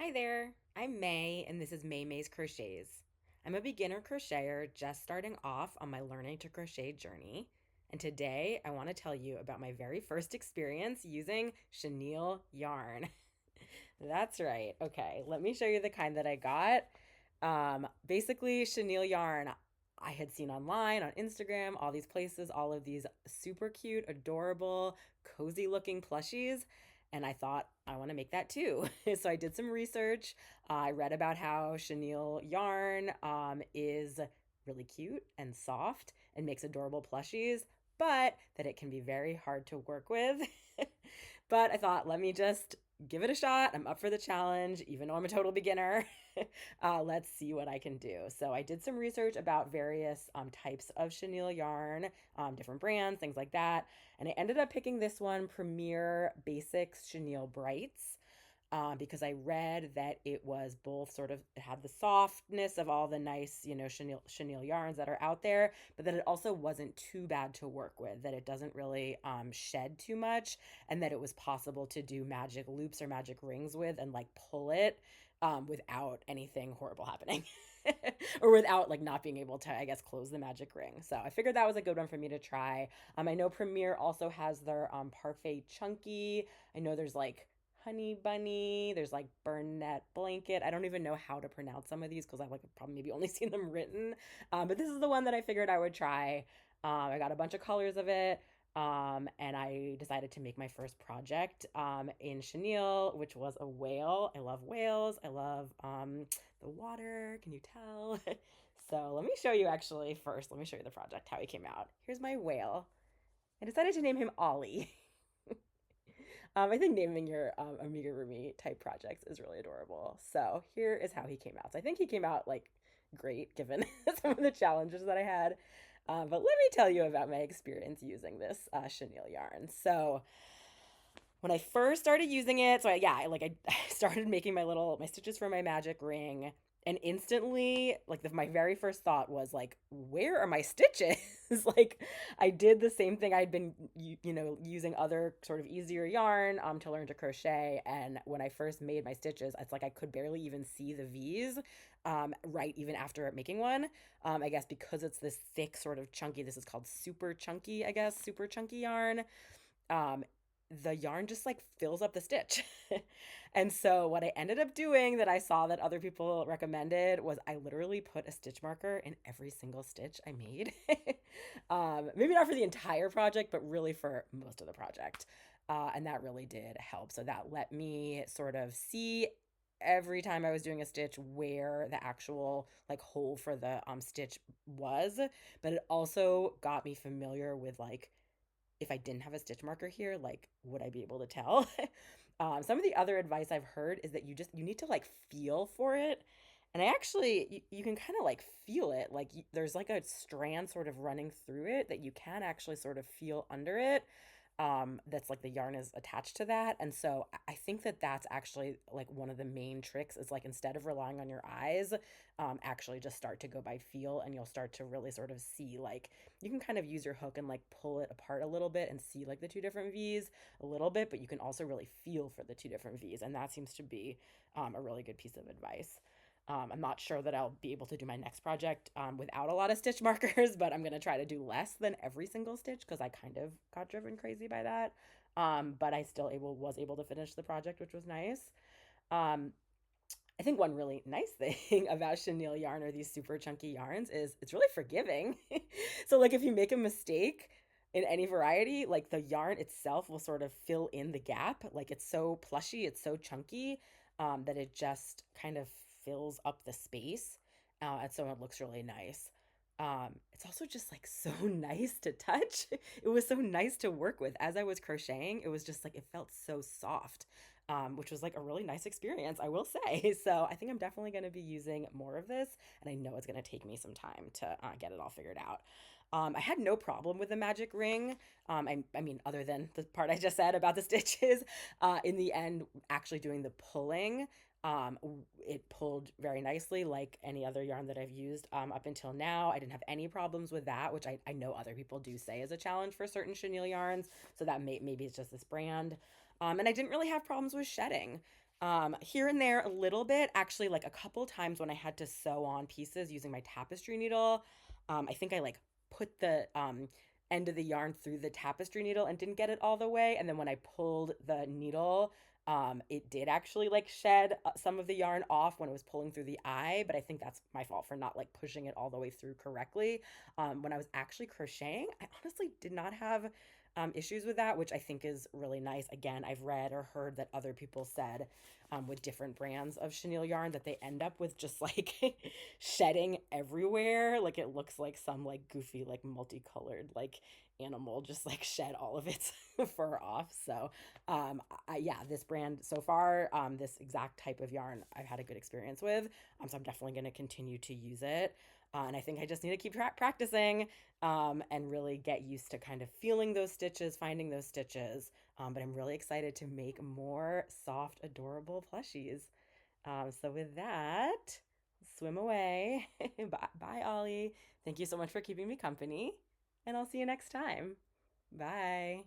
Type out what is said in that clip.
Hi there, I'm May, and this is May's Crochets. I'm a beginner crocheter just starting off on my learning to crochet journey, and today I want to tell you about my very first experience using chenille yarn. That's right. Okay, let me show you the kind that I got. Basically, chenille yarn I had seen online, on Instagram, all these places, all of these super cute, adorable, cozy looking plushies. And I thought, I want to make that too. So I did some research. I read about how chenille yarn is really cute and soft and makes adorable plushies, but that it can be very hard to work with. But I thought, let me just give it a shot. I'm up for the challenge, even though I'm a total beginner. Let's see what I can do. So I did some research about various types of chenille yarn, different brands, things like that. And I ended up picking this one, Premier Basics Chenille Brights. Because I read that it was both sort of, it had the softness of all the nice, chenille yarns that are out there, but that it also wasn't too bad to work with, that it doesn't really shed too much, and that it was possible to do magic loops or magic rings with and like pull it without anything horrible happening. Or without like not being able to, I guess, close the magic ring. So I figured that was a good one for me to try. I know Premier also has their Parfait Chunky. I know there's like Honey Bunny. There's like Burnett Blanket. I don't even know how to pronounce some of these because I've like probably maybe only seen them written. But this is the one that I figured I would try. I got a bunch of colors of it. And I decided to make my first project in chenille, which was a whale. I love whales. I love the water. Can you tell? So let me show you actually first. Let me show you the project, how he came out. Here's my whale. I decided to name him Ollie. I think naming your Amigurumi type projects is really adorable. So here is how he came out. So I think he came out like great given some of the challenges that I had. But let me tell you about my experience using this chenille yarn. So when I first started using it, I started making my stitches for my magic ring, and instantly, my very first thought was like, where are my stitches? Like, I did the same thing I'd been using other sort of easier yarn to learn to crochet, and when I first made my stitches, it's like I could barely even see the V's. Right, even after making one, I guess because it's this thick, sort of chunky. This is called super chunky, I guess, super chunky yarn. Um, the yarn just like fills up the stitch. And so what I ended up doing that I saw that other people recommended was I literally put a stitch marker in every single stitch I made. Maybe not for the entire project, but really for most of the project. And that really did help. So that let me sort of see every time I was doing a stitch where the actual like hole for the stitch was, but it also got me familiar with like if I didn't have a stitch marker here, like, would I be able to tell? Some of the other advice I've heard is that you need to like feel for it. And I actually, you can kind of like feel it. Like there's like a strand sort of running through it that you can actually sort of feel under it. That's like the yarn is attached to that. And so I think that that's actually like one of the main tricks is like instead of relying on your eyes, actually just start to go by feel, and you'll start to really sort of see like you can kind of use your hook and like pull it apart a little bit and see like the two different V's a little bit, but you can also really feel for the two different V's. And that seems to be a really good piece of advice. I'm not sure that I'll be able to do my next project without a lot of stitch markers, but I'm going to try to do less than every single stitch because I kind of got driven crazy by that. But I still was able to finish the project, which was nice. Um, I think one really nice thing about chenille yarn or these super chunky yarns is it's really forgiving. So like if you make a mistake in any variety, like the yarn itself will sort of fill in the gap. Like it's so plushy, it's so chunky that it just kind of fills up the space. And so it looks really nice. It's also just like so nice to touch. It was so nice to work with. As I was crocheting, it was just like it felt so soft, which was like a really nice experience, I will say. So I think I'm definitely going to be using more of this, and I know it's going to take me some time to get it all figured out. I had no problem with the magic ring. I mean, other than the part I just said about the stitches, in the end, actually doing the pulling, it pulled very nicely like any other yarn that I've used up until now. I didn't have any problems with that, which I know other people do say is a challenge for certain chenille yarns. So that maybe it's just this brand. And I didn't really have problems with shedding. Here and there a little bit, actually, like a couple times when I had to sew on pieces using my tapestry needle. I think I like put the end of the yarn through the tapestry needle and didn't get it all the way. And then when I pulled the needle, it did actually like shed some of the yarn off when it was pulling through the eye, but I think that's my fault for not like pushing it all the way through correctly. When I was actually crocheting, I honestly did not have issues with that, which I think is really nice. Again, I've read or heard that other people said with different brands of chenille yarn that they end up with just like shedding everywhere. Like it looks like some like goofy, like multicolored, like animal just like shed all of its fur off. So, yeah, this brand so far, this exact type of yarn I've had a good experience with. So I'm definitely going to continue to use it. And I think I just need to keep practicing and really get used to kind of feeling those stitches, finding those stitches. But I'm really excited to make more soft, adorable plushies. So with that, swim away. Bye, bye, Ollie. Thank you so much for keeping me company, and I'll see you next time. Bye.